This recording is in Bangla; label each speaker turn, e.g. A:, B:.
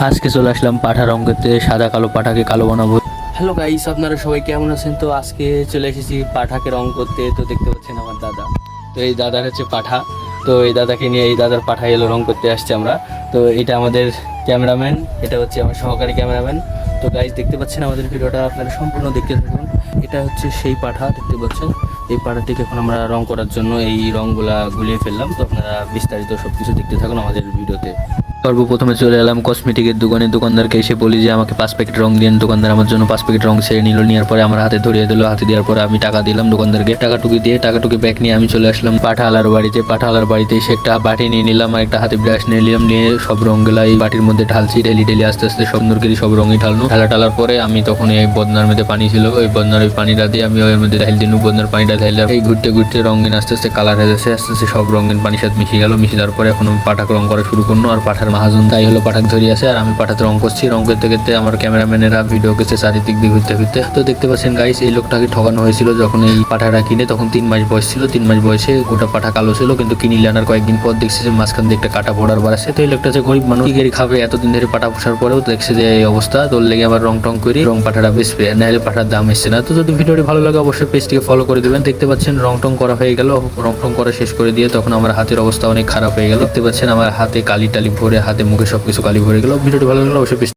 A: আজকে চলে আসলাম পাঠা রং করতে, সাদা কালো পাঠাকে কালো বানাবো। হ্যালো গাইস, আপনারা সবাই কেমন আছেন? তো আজকে চলে এসেছি পাঠাকে রং করতে। তো দেখতে পাচ্ছেন আমার দাদা, তো এই দাদার হচ্ছে পাঠা। তো এই দাদাকে নিয়ে এই দাদার পাঠা এলো রং করতে আসছে আমরা। তো এটা আমাদের ক্যামেরাম্যান, এটা হচ্ছে আমার সহকারী ক্যামেরাম্যান। তো গাইস দেখতে পাচ্ছেন আমাদের ভিডিওটা আপনারা সম্পূর্ণ দেখতে থাকুন। এটা হচ্ছে সেই পাঠা, দেখতে পাচ্ছেন। এই পাঠাটিকে এখন আমরা রং করার জন্য এই রংগুলা গুলিয়ে ফেললাম। তো আপনারা বিস্তারিত সব কিছু দেখতে থাকুন আমাদের ভিডিওতে। সর্বপ্রথমে চলে এলাম কসমেটিকের দোকানে। দোকানদারকে এসে বলি যে আমাকে 5 প্যাকেট রং দিন। দোকানদার আমার জন্য 5 প্যাকেট রং ছেড়ে নিল। নেওয়ার পরে আমার হাতে ধরিয়ে দিল। হাতে দেওয়ার পরে আমি টাকা দিলাম দোকানদারকে। টাকাটুকি ব্যাগ নিয়ে আমি চলে আসলাম পাঠালার বাড়িতে। পাঠালার বাড়িতে এসে একটা বাটি নিয়ে নিলাম আর একটা হাতে ব্রাশ নিয়ে নিলাম। নিয়ে সব রঙগুলা এই বাটির মধ্যে ঢালছি। ঢেলি আস্তে আস্তে সুন্দর করে সব রঙই ঢালনো। ঢালার পরে আমি তখন এই বদনার মধ্যে পানি ছিল, ওই বদনার ওই পানিটা দিয়ে আমি ওর মধ্যে ঢাল দিন। বদনার পানিটা ঢাইলাম। এই ঘুরতে রঙিন আস্তে আস্তে কালার হয়ে যাচ্ছে। আস্তে আস্তে সব রঙিন পানির সাথে মিশে গেল। মিশে যাওয়ার পরে এখন আমি পাঠাকে রং করা শুরু করলো। আর পাঠার মাহাজন তাই হলো পাঠাক ধরে আছে আর আমি পাঠাতে রং করছি। রং করতে আমার ক্যামেরাম্যানেরা ভিডিও করছে চারিদিক দিয়ে ঘুরতে। তো দেখতে পাচ্ছেন গাইস, এই লোকটাকে ঠকানো হয়েছিল যখন এই পাঠাটা কিনে। তখন 3 মাস বয়স ছিল। 3 মাস বয়সে গোটা পাঠা কালো ছিল, কিন্তু কিনিলে আনার কয়েকদিন পর দেখছে যে মাঝখান দিয়ে একটা কাটা ফোড়ার বার আছে। তো এই লোকটা যে গরিব মানুষ, কি করে খাবে? এতদিন ধরে পাঠা পোষার পরেও দেখছে যে এই অবস্থা। তোর লেগে আবার রং টং করে রং পাঠাটা বেচবে, নাহলে পাঠার দাম এসছে না। তো যদি ভিডিওটি ভালো লাগে অবশ্যই পেজটিকে ফলো করে দেবেন। দেখতে পাচ্ছেন রং টং করা হয়ে গেল। রং টং করা শেষ করে দিয়ে তখন আমার হাতের অবস্থা অনেক খারাপ হয়ে গেল। দেখতে পাচ্ছেন আমার হাতে কালি টালি ভরে, হাতে মুখে সবকিছু কালি ভরে গেল। ভিডিওটি ভালো লাগলে অবশ্যই